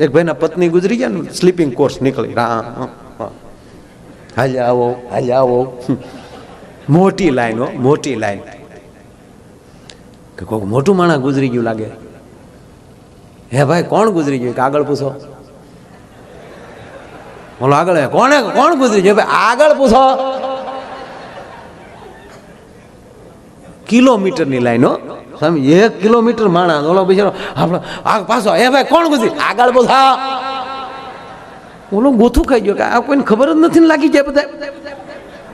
એક ભાઈના પત્ની ગુજરી ગયા ને, સ્લીપિંગ કોર્સ નીકળી, હાલ્યા આવો હાલ્યા આવો, મોટી લાઈન હો, મોટી લાઈન. કે કોઈક મોટું માણસ ગુજરી ગયું લાગે. હે ભાઈ કોણ ગુજરી ગયું? કે આગળ પૂછો. બોલો આગળ કોણ ગુજરી ગયું? ભાઈ આગળ પૂછો. કિલોમીટરની લાઈન હો સ્વામી, 1 કિલોમીટર માણસ. ઓલો બિચારો આપણો પાછો, હે ભાઈ કોણ ગુજરી? આગળ પૂછો. ઓલો ગોથું ખાઈ ગયો કે આ કોઈને ખબર જ નથી લાગી જાય. બધા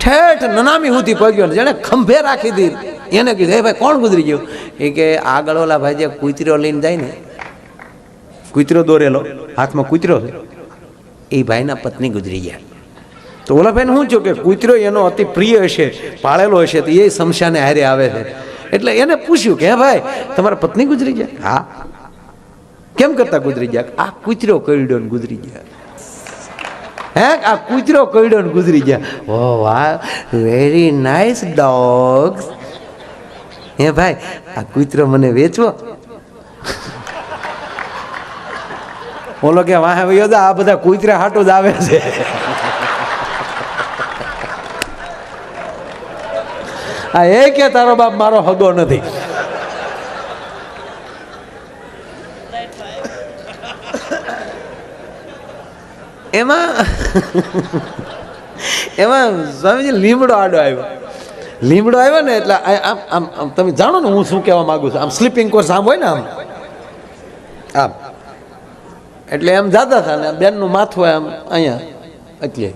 ઠેઠ નનામી સુધી પગ્યો, જેને ખંભે રાખી દીધી. એને કીધું હે ભાઈ કોણ ગુજરી ગયું? એ કે આગળ ઓલા ભાઈ જે કૂતરો લઈને જાય ને, કૂતરો દોરેલો, હાથમાં કૂતરો છે, એ ભાઈના પત્ની ગુજરી ગયા. તો ઓલા ભાઈને શું થયું કે કૂતરો એનો અતિ પ્રિય હશે, પાળેલો હશે, તો એ શમશાને હારે આવે છે. એટલે એને પૂછ્યું કે હે ભાઈ તમારા પત્ની ગુજરી ગયા? હા. કેમ કરતા ગુજરી ગયા? આ કૂતરો કરડ્યો ને ગુજરી ગયા. હે આ કૂતરો કરડ્યો ને ગુજરી ગયા. ઓ વાહ, વેરી નાઇસ ડોગ્સ. હે ભાઈ આ કૂતરો મને વેચવો? ઓલો કે વાહ ભાઈ આ બધા કૂતરા હાટો જ આવે છે. આ એ કે તારો બાપ મારો હગો નથી. એમાં સ્વામીજી લીમડો આડો આવ્યો. લીમડો આવ્યો ને એટલે આમ તમે જાણો ને હું શું કહેવા માંગુ છું. આમ સ્લીપિંગ કોર્સ આમ હોય ને, આમ એટલે એમ જાતા હતા ને બેનનું માથું આમ અહીંયા એટલે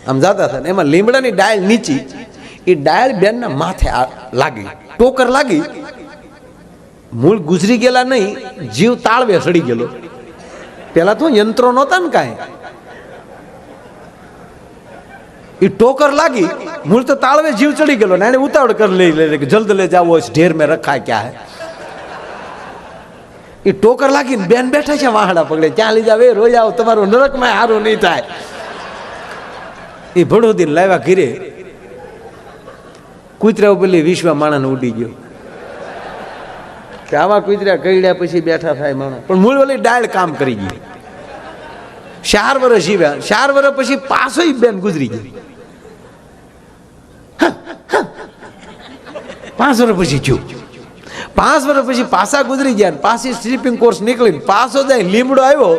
આમ જાતા હતા ને એમાં લીમડાની ડાળ નીચી, એ ડાળ બેનના માથે લાગી, ટોકર લાગી. મૂળ ગુજરી ગયેલા નહીં, જીવ તાળવે સડી ગયેલો. પેલા તો યંત્રો નહોતા ને કાંઈ, એ ટોકર લાગી, મૂળ તો તાળવે જીવ ચડી ગયેલો ને એને ઉતાવળ કરી લે કે જલ્દ લે જાવો, ઢેર મેં રખા ક્યાં હે. એ ટોકર લાગીને બેન બેઠા છે વાહડા પકડે, ક્યાં લઈ જાવ? એ રોઈ આવો, તમારું નરકમાં હારું નહીં થાય. એ ભડોદીને લાવ્યા ઘીરે, કૂતરા પેલી વિશ્વ માણસ ઉડી ગયો કે આવા કૂતરા કઈડ્યા પછી બેઠા થાય માણસ. પણ મૂળ ઓલી ડાળ કામ કરી ગઈ. 4 વર્ષ જીવ્યા, 4 વર્ષ પછી પાછો બેન ગુજરી ગઈ. 5 વર્ષ પછી થયું. 5 વર્ષ પછી પાછા ગુજરી ગયા, પાછી સ્લીપિંગ કોર્સ નીકળી, પાછો જાય લીમડો આવ્યો.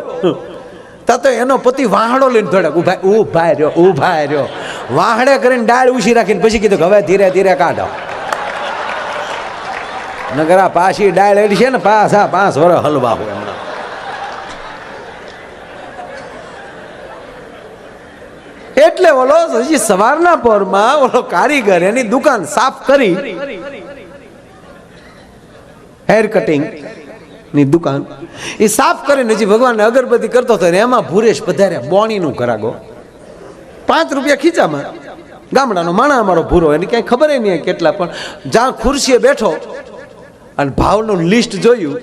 તો એનો પતિ વાહડો લઈને થોડાક ઉભા રહ્યો, વાહડે કરીને ડાળ ઉછી રાખીને પછી કીધું હવે ધીરે ધીરે કાઢો, નગર આ પાછી ડાળ એડી છે ને પાછા 5 વર્ષ હલવા હોય હમણાં. એટલે ઓલો હજી સવારના પોરમાં ઓલો કારીગર એની દુકાન સાફ કરી, હેર કટિંગ ની દુકાન એ સાફ કરીને હજી ભગવાનને અગરબત્તી કરતો હતો ને એમાં ભૂરેશ પધાર્યા, બોણીનું કરાગો, 5 રૂપિયા ખીચામાં. ગામડાનો માણા અમારો ભૂરો, એની ક્યાંય ખબર નહીં કેટલા, પણ જ્યાં ખુરશીએ બેઠો અને ભાવનું લિસ્ટ જોયું,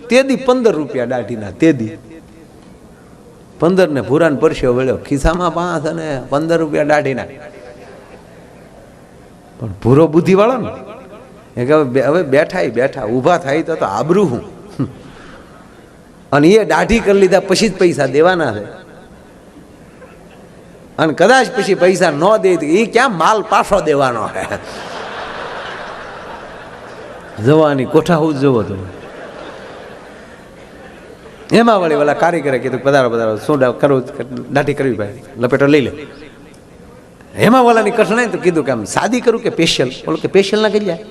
તેદી 15 રૂપિયા દાઢીના, તેદી 15 ને ભૂરાને પરસ્યો વળ્યો, ખિસ્સામાં 5 અને 15 રૂપિયા દાઢીના. પણ ભૂરો બુદ્ધિ વાળો ને એ કે હવે બેઠા ઊભા થાય તો આબરૂ હું, અને એ દાઢી કરી લીધા પછી જ પૈસા દેવાના છે. અને કદાચ પછી પૈસા ન દે તો એ ક્યાં માલ પાછો દેવાનો છે. જવાની કોઠા હું જવો તો એમાં વળી ઓલા કારીગરે કીધું પધારો શું કરવું, દાઢી કરવી ભાઈ, લપેટો લઈ લે. એમાં ઓલાની કઠણાઈ તો કીધું કે આમ સાદી કરું કે સ્પેશિયલ? બોલો કે સ્પેશિયલ ના કરી જાય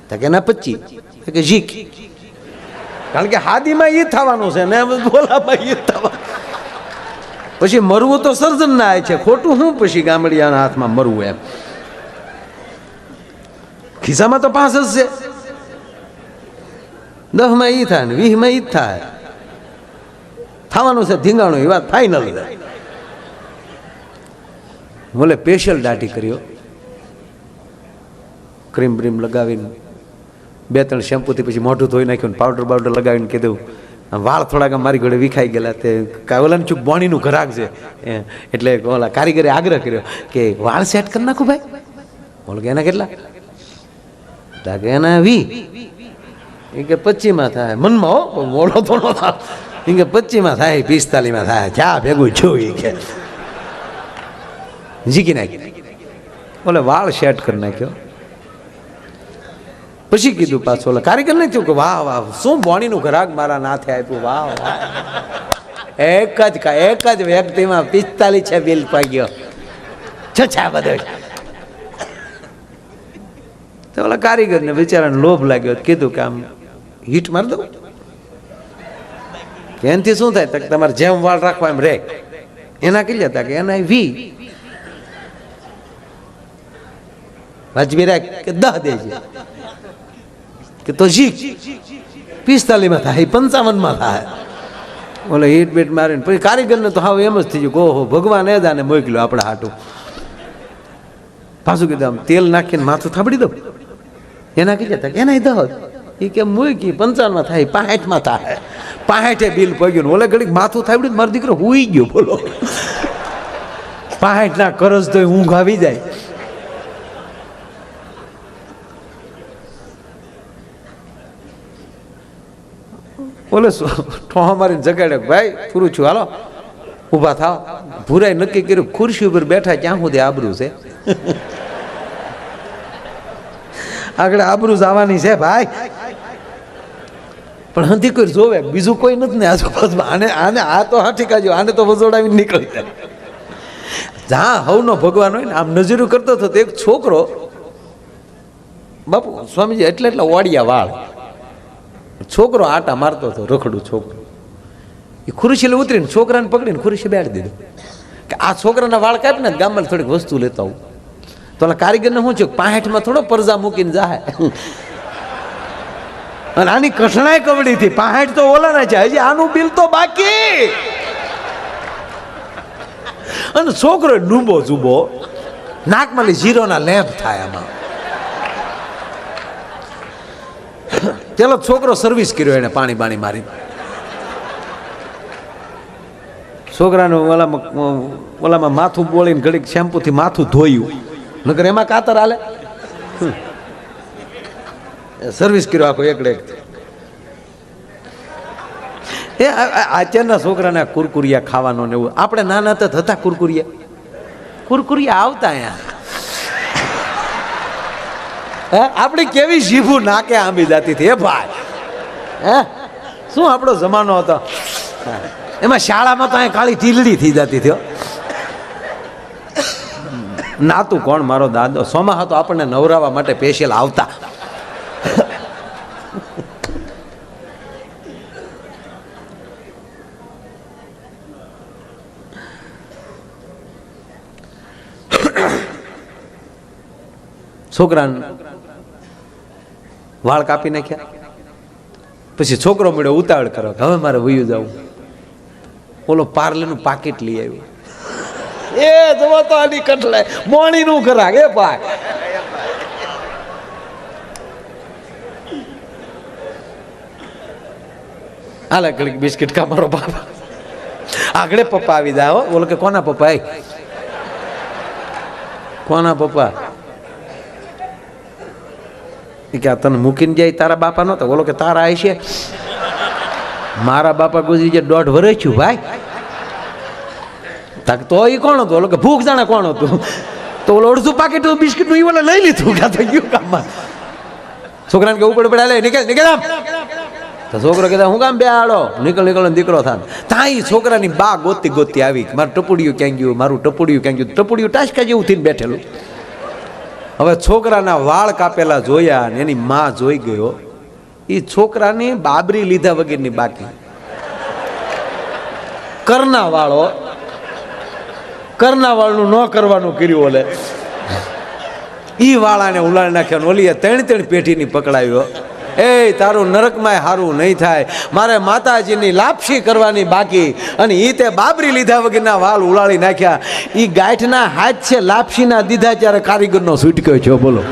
તો કે ના 25 કે જીક, કારણ કે હાદીમાં ઈ થવાનું છે ને બોલામાં ઈ થવાનું. પછી મરવું તો સર્જન ના છે, ખોટું હું પછી ગામડિયાના હાથમાં મરવું એમ. ખિસ્સામાં તો 5 જ છે, 10 માં ઈ થાય ને 20 માં ઈ જ થાય, થવાનું છે ધીંગાણું, એ વાત ફાઇનલ. બોલે સ્પેશિયલ દાઢી કર્યો, ક્રીમ બ્રીમ લગાવીને 2-3 શેમ્પૂથી પછી મોઢું ધોઈ નાખ્યું, પાવડર બાવડર લગાવીને કીધું વાળ થોડાક મારી ઘોડે વિખાઈ ગયેલા, તે ઓલાને ચૂક બોણીનું ઘરાક છે એટલે ઓલા કારીગરે આગ્રહ કર્યો કે વાળ સેટ કરી નાખું ભાઈ. બોલો કે એના કેટલા? કે એના 20. એ કે 25 માં થાય. મનમાં હો, મોડો તો ન થાય. એમ કે 25 થાય 45 થાય ક્યાં ભેગું છું કે જીકી નાખી બોલે વાળ સેટ કરી નાખ્યો. પછી કીધું પાછું ઓલા કારીગર ને થયું કે વાહ વાહ શું બોણીનું ઘરાક મારા નાથે આપ્યું વાહ વાહ. એક જ વ્યક્તિમાં 45 છે બિલ પાગ્યો છછા બધો. તો ઓલા કારીગર ને બિચારાને લોભ લાગ્યો કીધું કે આમ હીટ મારી દઉં કે એનાથી શું થાય તમારે જેમ વાળ રાખવા એમ રે. એના કેટલા હતા કે એના 20 વાજબી રાખ કે 10 દેજે કે તો શીખ 45 થાય 55 થાય. ઓલે હીટ બીટ મારીને પછી કારીગરને તો હાવ એમ જ થઈ ગયું ઓહો ભગવાન એ દાને મોકલ્યો આપણા હાટું. પાછું કીધું આમ તેલ નાખીને માથું થાબડી દઉં. એના કેટલા હતા એના 10 એ કે મૂકી 55 થાય 65 થાય 65 બિલ પગ્યું. ઓલે ઘડીક માથું થાબડ્યું મારો દીકરો હુઈ ગયો બોલો. 65 ના કરજ તો ઊંઘ આવી જાય. બોલે ઠોહા મારીને જગાડે ભાઈ પૂરું છું હાલો ઊભા થાવ. ભૂરાઈ નક્કી કર્યું ખુરશી ઉપર બેઠા ક્યાં સુધી આબરૂ છે. આગળ આબરૂ જવાની છે ભાઈ પણ હંધી કોઈ જોવે બીજું કોઈ નથી ને આજુબાજુમાં. આને આ તો હાથી કાજો આને તો વજોડાવીને નીકળી જાય. જ્યાં હવનો ભગવાન હોય ને આમ નજરું કરતો હતો એક છોકરો બાપુ સ્વામીજી એટલા ઓડિયા વાળ છોકરો આટા મારતો હતો રખડું છોકરો. એ ખુરશી ઉતરીને છોકરાને પકડીને ખુરશી બેઠી દીધું કે આ છોકરાના વાળ કાપ ને ગામમાં થોડીક વસ્તુ લેતા આવું. તો ઓલા કારીગરને શું છે 65 થોડો પરજા મૂકીને જાય. અને આની કઠણાઈ કવડી હતી 65 તો ઓલાના છે હજી આનું બિલ તો બાકી. અને છોકરો ડૂબો જુબો નાકમાં જીરોના લેમ્પ થાય આમાં. ચલો છોકરો સર્વિસ કર્યો એને પાણી બાણી મારી. છોકરાનું ઓલામાં માથું બોળીને ઘડીક શેમ્પૂથી માથું ધોયું નકર એમાં કાતર હાલે. સર્વિસ કર્યો આખો એકડે એક. એ અત્યારના છોકરાને કુરકુરિયા ખાવાનો ને એવું. આપણે નાના તો હતા કુરકુરિયા આવતા અહીંયા આપણી કેવી જીભું નાકે આંબી જતી હતી. હે ભાઈ હે શું આપણો જમાનો હતો. એમાં શાળામાં તો અહીંયા કાળી ટીલડી થઈ જતી હતી. નાતું કોણ મારો દાદો સોમા હતો આપણને નવરાવા માટે સ્પેશિયલ આવતા. છોકરાને વાળ કાપી નાખ્યા. પછી છોકરો મળ્યો ઉતાવળ કરો હવે મારે વયું જવું. ઓલો પાર્લેનું પાકીટ લઈ આવ્યું. એ જવો તો આની કટલાય મોણી નું ખરાક એ પાક. હાલે ઘડીક બિસ્કિટ કા મારો બાપા આગળ પપ્પા આવી જાય. બોલો કે કોના પપ્પા કોના પપ્પા કે તને મૂકીને જાય તારા બાપા નહોતા. બોલો કે તારા આવી છે મારા બાપા ગુજરી જાય 1.5 વર્ષ થયું ભાઈ. તો એ કોણ હતું? ઓલો કે ભૂખ જાણે કોણ હતું? તો ઓલો અડધું પાકેટ બિસ્કિટ નું ઓલે લઈ લીધું કે થઈ ગયું કામમાં. છોકરાને કે ઉપર પડે નીકળ આમ. તો છોકરો કહેતા હું કામ બે આડો નીકળ દીકરો થાય. ત્યાં છોકરાની બા ગોતી આવી મારું ટપુડિયું ક્યાં ગયું મારું ટપુડિયું ક્યાં ગયું. ટપુડિયું ટાસકા જેવું થઈને બેઠેલું. હવે છોકરાના વાળ કાપેલા જોયા ને એની માં જોઈ ગયો. એ છોકરાની બાબરી લીધા વગરની બાકી કરના વાળનું ન કરવાનું કર્યું. ઓલે ઈ વાળાને ઉલાડી નાખ્યા. ઓલીએ 3 પેઢીની પકડાવ્યો. એ તારું નરકમાં હારું નહીં થાય. મારે માતાજીની લાપસી કરવાની બાકી અને ઈ તે બાબરી લીધા વગરના વાળ ઉલાળી નાખ્યા. ઈ ગાંઠના હાથ છે લાપસીના દીધા ત્યારે કારીગરનો છૂટક્યો છે. બોલો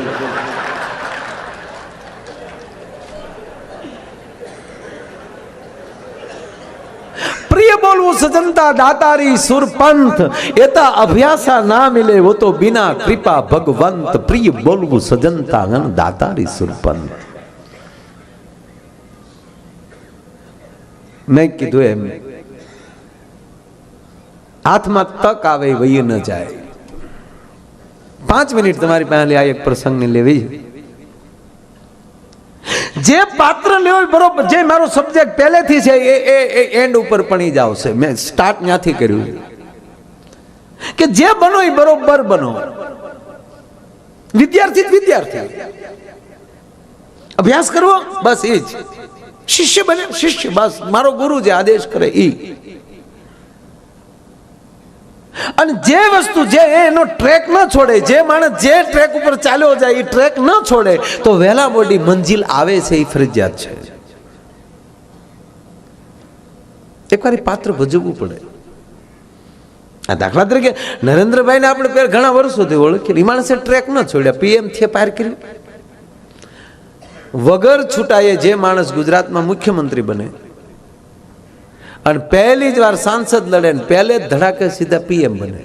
પ્રિય બોલવું સજનતા દાતારી સુરપંથ એતા અભ્યાસા ના મિલે વો તો બિના કૃપા ભગવંત. પ્રિય બોલવું સજનતા દાતારી સુરપંથ. મેં કીધું એમ હાથમાં તક આવે વહી ન જાય. 5 મિનિટ તમારી પાસે આ એક પ્રસંગને લેવી. જે પાત્ર લેવો બરોબર, જે મારો સબ્જેક્ટ પહેલેથી છે એ એન્ડ ઉપર પણ જ આવશે. મેં સ્ટાર્ટ ત્યાંથી કર્યું કે જે બનો એ બરોબર બનો. વિદ્યાર્થી વિદ્યાર્થી અભ્યાસ કરવો બસ એ જ. શિષ્ય બને શિષ્ય બસ, મારો ગુરુ જે આદેશ કરે એ. અને જે વસ્તુ જે એનો ટ્રેક ન છોડે, જે માણસ જે ટ્રેક ઉપર ચાલ્યો જાય એ ટ્રેક ન છોડે તો વહેલા મોડી મંજિલ આવે છે એ ફરજિયાત છે. એકવાર પાત્ર ભજવવું પડે. આ દાખલા તરીકે નરેન્દ્રભાઈને આપણે ઘણા વર્ષોથી ઓળખીએ, એ માણસે ટ્રેક ન છોડ્યા, પીએમ થી પાર કર્યું. વગર છૂટાએ જે માણસ ગુજરાતમાં મુખ્યમંત્રી બને અને પહેલી જ વાર સાંસદ લડે ને પહેલે ધડાકે સીધા પીએમ બને.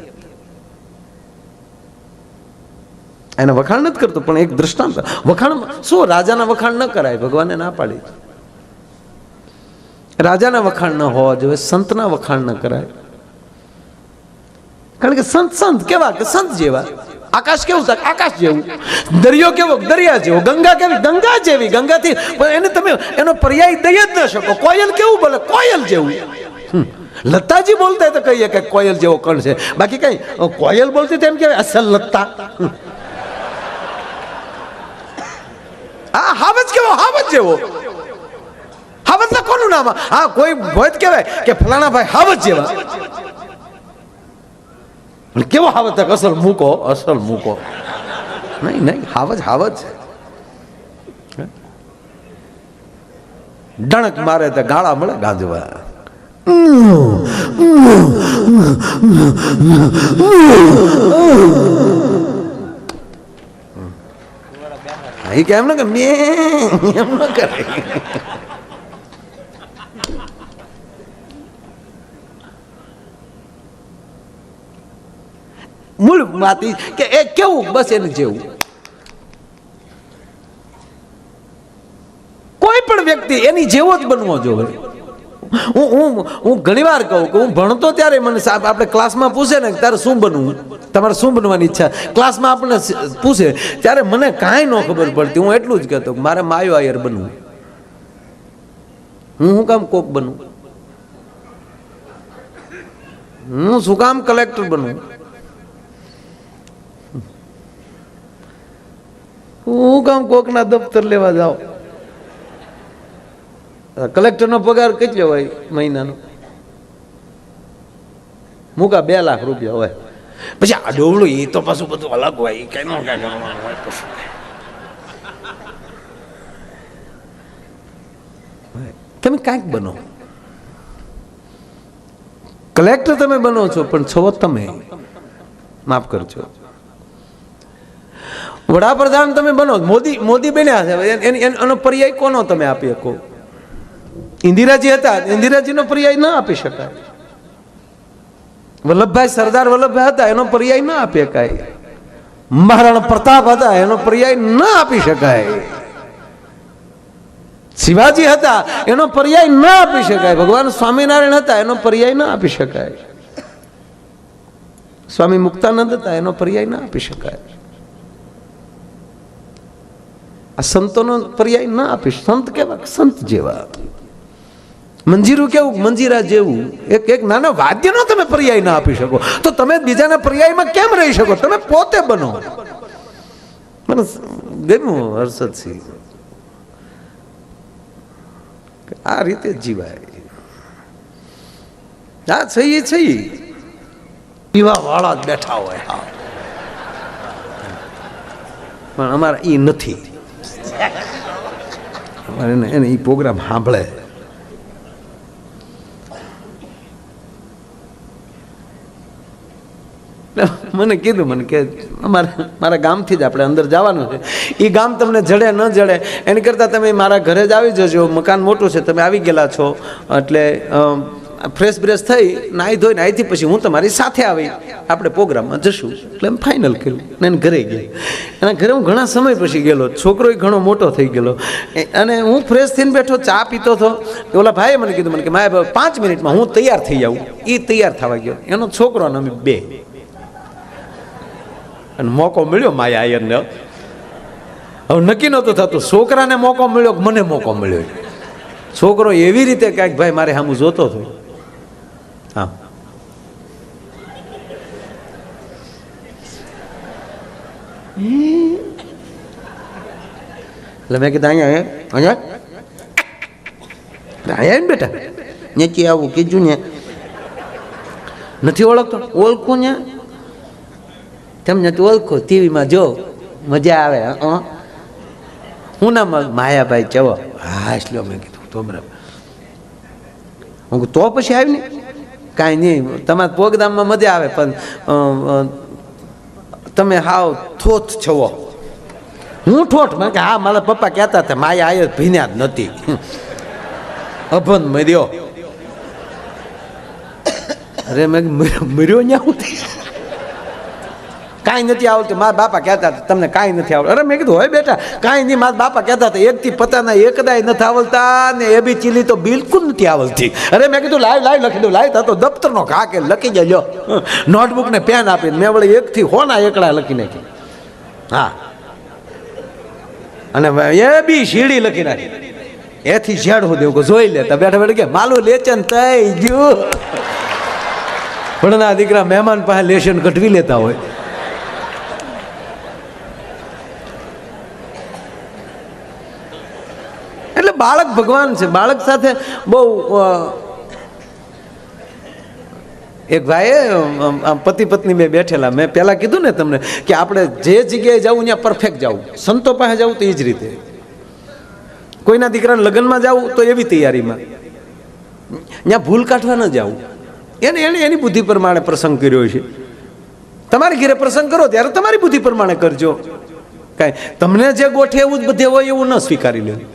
એને વખાણ નથી કરતો પણ એક દ્રષ્ટાંત. વખાણ શું, રાજાના વખાણ ન કરાય, ભગવાને ના પાડી. રાજાના વખાણ ન હોવા જોઈએ, સંતના વખાણ ન કરાય. કારણ કે સંત સંત કેવા કે સંત જેવા. આકાશ કેવું થાય આકાશ જેવું, દરિયો કેવો દરિયા જેવો, ગંગા કેવી ગંગા જેવી. ગંગાથી એને તમે એનો પર્યાય દઈ જ ન શકો. કોયલ કેવું બોલે કોયલ જેવું. લતાજી બોલતા તો કહીએ કે કોયલ જેવો કણ છે, બાકી કઈ કોયલ બોલતી તેમ કહેવાય અસલ લતા. હા હાવજ કેવો હાવજ જેવો. હાવજ ના કોનું નામ? હા કોઈ ભોજ કહેવાય કે ફલાણા ભાઈ હાવજ જેવા. કેવો હાવજ? અસલ મૂકો અસલ મૂકો. નહીં નહીં, હાવજ હાવજ. ડણક મારે તો ગાળા મળે ગાજવા. એ કેમ ને કે એમ ન કરે. મૂળ વાત કે એ કેવું બસ એને જેવું. કોઈ પણ વ્યક્તિ એની જેવો જ બનવો જોઈએ. હું ઘણી વાર કહું કે હું ભણતો ત્યારે મને આપણે ક્લાસમાં પૂછે ને તારે શું બનવું, તમારે શું બનવાની ઈચ્છા, ક્લાસમાં આપણને પૂછે ત્યારે મને કાંઈ ન ખબર પડતી. હું એટલું જ કહેતો કે મારે માયો આયર બનવું. હું કામ કોક બનવું? હું શું કામ કલેક્ટર બનવું? હું કામ કોકના દફતર લેવા જાઓ? કલેક્ટરનો પગાર કેટલો હોય મહિનાનો? મૂકા 2 લાખ રૂપિયા હોય. પછી આ ડોવડું એ તો પાછું બધું અલગ હોય. કઈ ન કઈ કરવાનું હોય. તમે કાંઈક બનો. કલેક્ટર તમે બનો છો પણ છો તમે, માફ કરજો. વડાપ્રધાન તમે બનો, મોદી બન્યા છે, એનો પર્યાય કોનો તમે આપી શકો? ઇન્દિરાજી હતા, ઇન્દિરાજીનો પર્યાય ના આપી શકાય. વલ્લભભાઈ સરદાર વલ્લભભાઈ હતા, એનો પર્યાય ના આપી શકાય. મહારાણા પ્રતાપ હતા, એનો પર્યાય ના આપી શકાય. શિવાજી હતા, એનો પર્યાય ના આપી શકાય. ભગવાન સ્વામિનારાયણ હતા, એનો પર્યાય ના આપી શકાય. સ્વામી મુક્તાનંદ હતા, એનો પર્યાય ના આપી શકાય. આ સંતોનો પર્યાય ના આપીશ. સંત કેવા? સંત જેવા. મંજીરું કેવું? મંજીરા જેવું. એક નાના વાદ્યનો તમે પર્યાય ના આપી શકો તો તમે બીજાના પર્યાયમાં કેમ રહી શકો? તમે પોતે બનો. મને ગમ્યું હર્ષદસિંહ, આ રીતે જીવાય. આ છે પીવા વાળા જ બેઠા હોય. હા પણ અમારા એ નથી. એને એ પ્રોગ્રામ સાંભળે. મને કીધું મને કે મારા ગામથી જ આપણે અંદર જવાનું છે. એ ગામ તમને જડે ન જડે એની કરતાં તમે મારા ઘરે જ આવી જજો. મકાન મોટું છે, તમે આવી ગયેલા છો એટલે ફ્રેશ બ્રેશ થઈ નાહી ધોઈને અહીંથી પછી હું તમારી સાથે આવી આપણે પ્રોગ્રામમાં જશું એટલે એમ ફાઇનલ કર્યું ને એને ઘરે ગયા. એના ઘરે હું ઘણા સમય પછી ગયેલો, છોકરો ઘણો મોટો થઈ ગયેલો અને હું ફ્રેશ થઈને બેઠો ચા પીતો હતો. ઓલા ભાઈએ મને કીધું, મને કે મારે 5 મિનિટમાં હું તૈયાર થઈ જાઉં. એ તૈયાર થવા ગયો, એનો છોકરો અને અમે બે, અને મોકો મળ્યો માયા આયરને. હવે નક્કી નહોતું થતું છોકરાને મોકો મળ્યો કે મને મોકો મળ્યો. છોકરો એવી રીતે કાંઈક ભાઈ મારે સામું જોતો હતો. હા, એટલે મેં કીધું અહીંયા અહીંયા અહીંયા ને બેટા નેચી આવું કીધું ને નથી ઓળખતો. ઓળખું ને તમને તું ઓળખો, ટીવીમાં જો મજા આવે. હું નામ માયાભાઈ ચવો. હા એટલે મેં કીધું તો બરાબર. હું તો પછી આવી ને કાંઈ નહીં, તમારા પ્રોગ્રામમાં મજા આવે પણ તમે હાવ થોથ છો. હું ઠોઠ મેં કે હા મારા પપ્પા કહેતા હતા માયા આયર ભીન્યા જ નથી, અભન મર્યો. અરે મેં મર્યો ન્યા કાંઈ નથી આવડતું. મારા બાપા કહેતા હતા તમને કાંઈ નથી આવડતું. અરે મેં કીધું હોય બેટા કાંઈ નહીં, મારા બાપા કહેતા હતા એકથી પતાના એકદાય નથી આવડતા ને એબી ચીલી તો બિલકુલ નથી આવડતી. અરે મેં કીધું લાઈવ લખી દઉં. લાઈવ થતો દફતરનો ઘા કે લખી જજો. નોટબુક ને પેન આપીને મેં વળી 1 થી 100 ના એકડા લખી નાખી. હા, અને એ બી સીડી લખી નાખી. એથી ઝેડ હું દેવું જોઈ લેતા બેઠા બેઠા કે માલું લેચન થઈ ગયું. ભણના દીકરા મહેમાન પાસે લેશન કઢવી લેતા હોય. એટલે બાળક ભગવાન છે. બાળક સાથે બહુ એક ભાઈએ પતિ પત્ની બે બેઠેલા. મેં પહેલાં કીધું ને તમને કે આપણે જે જગ્યાએ જવું ત્યાં પરફેક્ટ જવું. સંતો પાસે જવું તો એ જ રીતે, કોઈના દીકરાને લગ્નમાં જવું તો એવી તૈયારીમાં, ત્યાં ભૂલ કાઢવા ન જવું. એને એની બુદ્ધિ પ્રમાણે પ્રસંગ કર્યો છે. તમારી ઘરે પ્રસંગ કરો ત્યારે તમારી બુદ્ધિ પ્રમાણે કરજો. કાંઈ તમને જે ગોઠે એવું જ બધે હોય એવું ન સ્વીકારી લેવું.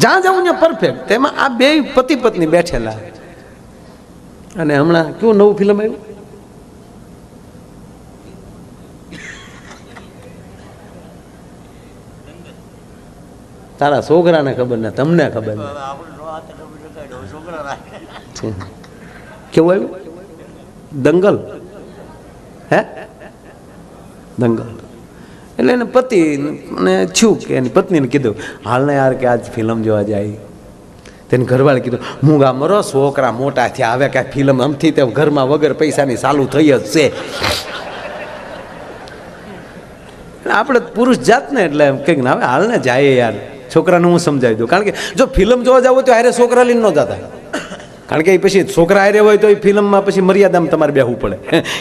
જ્યાં જવું ત્યાં પરફેક્ટ. તેમાં આ બે પતિ પત્ની બેઠેલા. અને હમણાં કેવું નવું ફિલ્મ આવ્યું, તારા છોકરાને ખબર ને તમને ખબર ને કેવું આવ્યું? દંગલ. હે દંગલ. એટલે એને પતિ ને છું કે એની પત્નીને કીધું હાલ ને યાર કે આજ ફિલ્મ જોવા જાય. તેને ઘરવાળે કીધું મૂંગા મરો, છોકરા મોટા થયા, હવે કાંઈ ફિલ્મ આમથી તે ઘરમાં વગર પૈસાની ચાલુ થઈ જ છે. આપણે પુરુષ જાત ને એટલે કંઈક ના હવે હાલ ને જાય યાર. છોકરાને હું સમજાવી દઉં, કારણ કે જો ફિલ્મ જોવા જાવ તો હારે છોકરા લઈને ન જતા. કારણ કે એ પછી છોકરા હારે હોય તો એ ફિલ્મમાં પછી મર્યાદામાં તમારે બેહવું પડે.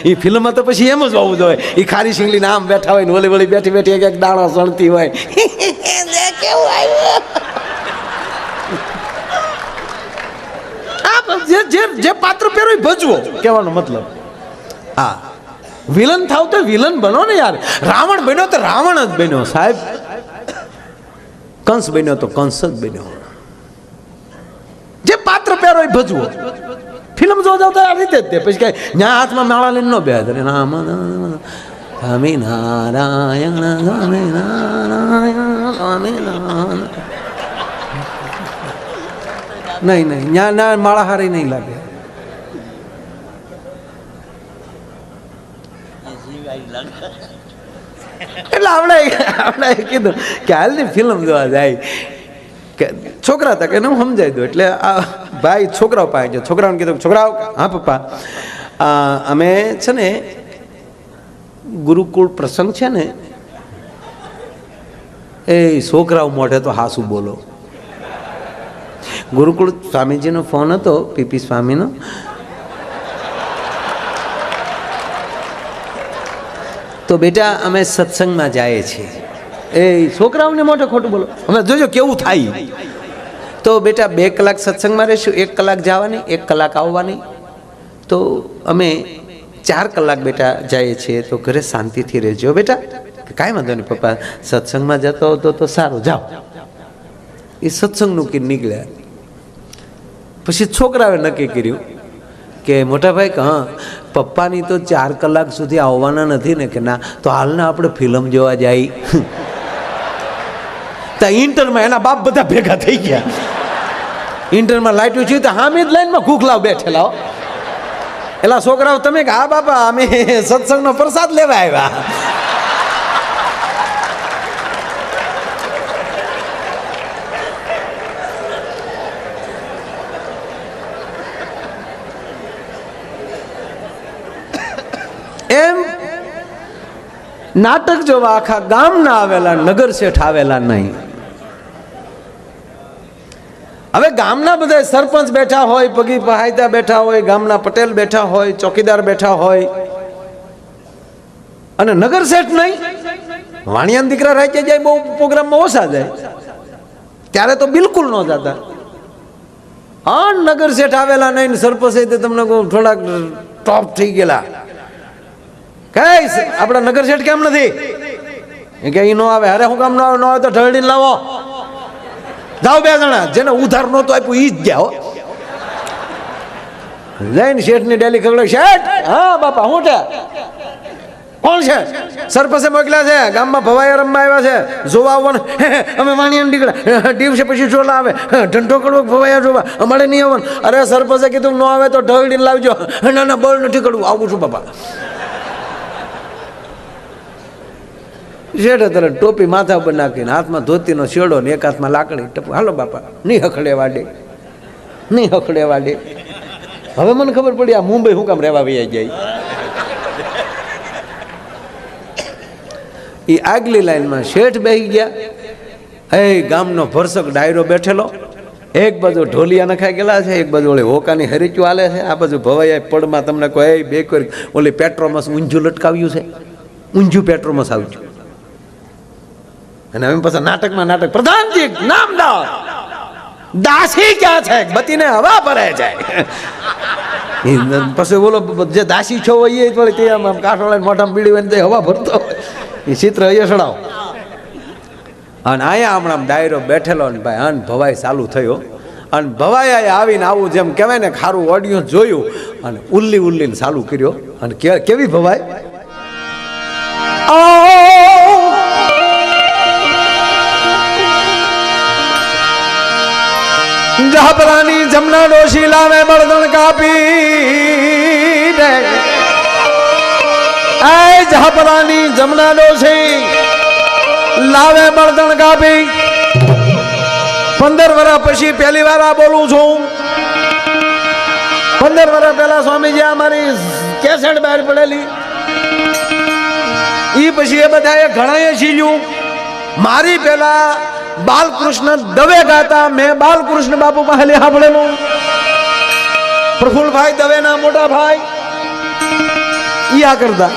એ ફિલ્મમાં તો પછી એમ જ હોવું જોઈએ. એ ખારી શીંગલીને આમ બેઠા હોય ને ઓલી વળી બેઠી બેઠી એક દાણો સણતી હોય. કેવું આવ્યું જે પાત્ર પહેરો એ ભજવો, કહેવાનો મતલબ. હા, વિલન થાવ તો વિલન બનો ને યાર. રાવણ બન્યો તો રાવણ જ બન્યો સાહેબ. કંસ બન્યો તો કંસ જ બન્યો. જે પાત્ર પહેરો એ ભજવો. ફિલ્મ જોવા જાવ તો આ રીતે જ તે. પછી કઈ ન્યા હાથમાં માળા લઈને ન બે સ્વામિનારાયણ સ્વામિનારાયણ. નહીં ન્યા ના માળા હારી નહીં લાગે. એટલે આપણે કીધું કે હાલની ફિલ્મ જોવા જાય. કે છોકરા હતા કે હું સમજાવી દઉં. એટલે આ ભાઈ છોકરાઓ પાસે ગયો. છોકરાઓને કીધું છોકરાઓ હા પપ્પા અમે છે ને ગુરુકુળ પ્રસંગ છે ને એ છોકરાઓ મોઢે તો હાસુ બોલો. ગુરુકુળ સ્વામીજીનો ફોન હતો, પીપી સ્વામીનો. તો બેટા અમે સત્સંગમાં જઈએ છીએ. એ છોકરાઓને મોઢે ખોટું બોલો. અમે જોજો કેવું થાય. તો બેટા 2 કલાક સત્સંગમાં રહીશું, 1 કલાક જવાની, 1 કલાક આવવાની. તો અમે 4 કલાક બેટા જઈએ છીએ. તો ઘરે શાંતિથી રહેજો બેટા. કાંઈ વાંધો નહીં પપ્પા, સત્સંગમાં જતો હતો તો સારું, જાઓ. એ સત્સંગનું કે નીકળ્યા. પછી છોકરાએ નક્કી કર્યું કે મોટા ભાઈ હા પપ્પાની તો 4 કલાક સુધી આવવાના નથી ને કે ના તો હાલના આપણે ફિલ્મ જોવા જાય. તો ઇન્ટરમાં એના બાપ બધા ભેગા થઈ ગયા. ઇન્ટરમાં લાઈટ છે તો હામી જ લાઈનમાં કુખલાવ બેઠેલા. એલા છોકરાઓ તમે કે હા બાપા અમે સત્સંગનો પ્રસાદ લેવા આવ્યા. એમ નાટક જોવા આખા ગામના આવેલા, નગર શેઠ આવેલા નહીં. હવે ગામના બધા સરપંચ બેઠા હોય, પગી પહાયતા બેઠા હોય, ગામના પટેલ બેઠા હોય, ચોકીદાર બેઠા હોય, અને નગર શેઠ નહીં. વાણિયાના દીકરા રાજ્ય જાય બહુ પ્રોગ્રામમાં ઓછા જાય, ત્યારે તો બિલકુલ ન જતા. હા નગર શેઠ આવેલા નહીં, સરપંચ તમને થોડાક ટોપ થઈ ગયેલા. કઈ આપડા નગર શેઠ કેમ નથી કે ઈ નો આવે? અરે હું કામ ન આવે તો ઢળડીને લાવો. જાઓ 2 જણા જેને ઉધાર નહોતો આપ્યું ઈ જ ગયા. લઈને શેઠ ની ડેલી ખબર. શેઠ હા બાપા હું છે? કોણ છે? સરપંચે મોકલ્યા છે, ગામમાં ભવાયા રમવા આવ્યા છે, જોવા આવવાનું. અમે વાણિયા નીકળ્યા દિવસે પછી ચોલા આવે, ઢંઢો કરવો ભવાયા જોવા, અમારે નહીં આવવાનું. અરે સરપંચે કીધું ન આવે તો ઢળડીને લાવજો. ના ના બળ નથી કરવું, આવું છું બાપા. શેઠે તરત ટોપી માથા ઉપર નાખીને હાથમાં ધોતીનો શેડો ને એક હાથમાં લાકડી ટપુ. હાલો બાપા નહીં હખડે વાડે, નહીં હખડે વાડે. હવે મને ખબર પડી આ મુંબઈ હું કામ રહેવા વૈયા જાય. એ આગલી લાઈનમાં શેઠ બેસી ગયા. એ ગામનો ભરસક ડાયરો બેઠેલો, એક બાજુ ઢોલિયા નખાઈ ગયેલા છે, એક બાજુ ઓલી હોકાની હરીચું હાલે છે, આ બાજુ ભવાયા પડમાં તમને કોઈ બે કરી ઓલી પેટ્રોમસ ઊંઝું લટકાવ્યું છે, ઊંઝું પેટ્રોમસ આવ્યું. અને હવે પછી નાટકમાં નાટક. પ્રધાનજી નામદાર દાસી ક્યાં છે? બતીને હવા ભરે જાય. પછી બોલો જે દાસી છો હોય એ થોડી તે આમ કાઠોળા મોઢામાં બીડી હોય ને હવા ભરતો હોય એ ચિત્ર અહીંયા ચડાવો. અને અહીંયા હમણાં ડાયરો બેઠેલો ને ભાઈ અન ભવાઈ ચાલુ થયો. અને ભવાઈ આવીને આવું જેમ કહેવાય ને ખારું ઓડિયો જોયું અને ઉલ્લી ઉલ્લીને ચાલુ કર્યો. અને કેવી ભવાઈ જહપરાની જમના ડોશી લાવે બળદણ કાપી દે. એ જહપરાની જમના ડોશી લાવે બળદણ કાપી. 15 વર્ષ પછી પહેલી વાર આ બોલું છું. 15 વર્ષ પહેલા સ્વામીજી અમારી કેસેટ બહાર પડેલી ઈ પછી એ બધાએ ઘણાએ શીલ્યું. મારી પેલા બાલકૃષ્ણ દવે ગાતા, મેં બાલકૃષ્ણ બાપુ પાસે સાંભળેલું. પ્રફુલભાઈ દવેના મોટા ભાઈ ઈ આ કરતા.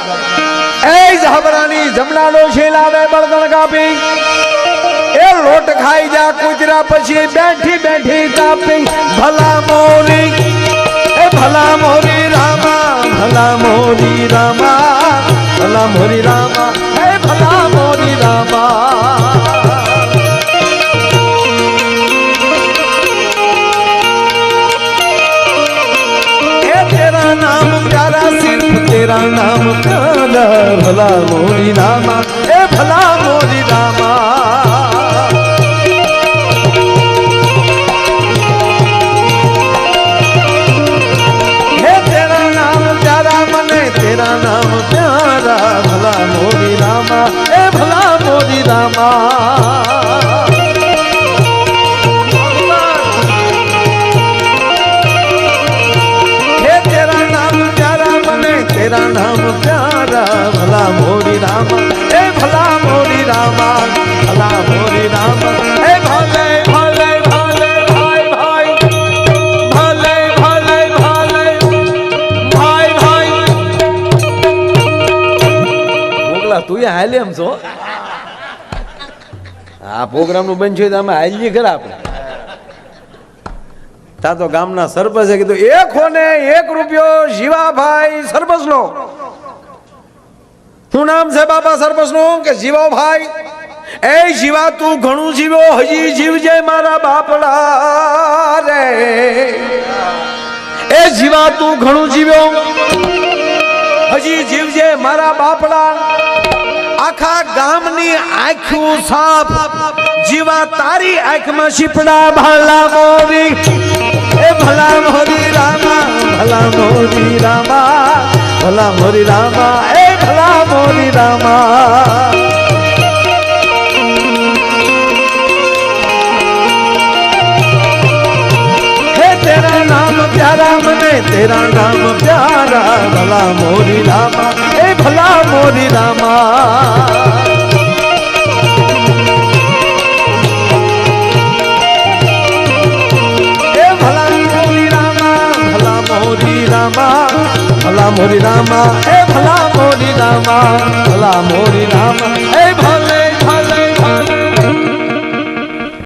એ જહબરાની જમના ડોશી લાવે બળદણ કાપી. એ લોટ ખાઈ જા કૂતરા પછી બેઠી બેઠી તાપી. ભલા મોરી એ ભલા મોરી રામા, ભલા મોરી રામા, ભલા મોરી રામા, એ ભલા મોરી રામા. तेरा नाम प्यारा भला मोरी रामा, ए भला मोरी रामा. हे तेरा नाम प्यारा मने, तेरा नाम प्यारा भला मोरी रामा, ए भला मोरी रामा. तेरा नाम प्यारा भला मोरी रामा, ए भला मोरी रामा, भला मोरी रामा. ए भले भले भले भाई भाई, भले भले भले भाई भाई. મોગલા તું હાલે એમ છો? આ પ્રોગ્રામ નું બંધ છે તો અમે હાલીએ ખરા આપણે. તા તો ગામના સરપંચે કીધું 1 ખોને 1 રૂપિયો જીવાભાઈ સરપંચ નો. શું નામ છે બાપા સરપંચ નું? કે જીવાભાઈ. એ જીવા તું ઘણું જીવ્યો હજી જીવજે મારા બાપડા રે એ જીવા તું ઘણું જીવ્યો હજી જીવજે મારા બાપડા આખા ગામની આંખું સાફ જીવા તારી આંખમાં શીપડા ભલા મોરી એ ભલા મોરી રામા ભલા મોરી રામા ભલા મોરી રામા એ ભલા મોરી રામા तेरा नाम प्यारा मने तेरा नाम प्यारा भला मोरी रामा ए भला मोरी रामा ए भला मोरी रामा भला मोरी रामा भला मोरी रामा ए भला मोरी रामा भला मोरी रामा ए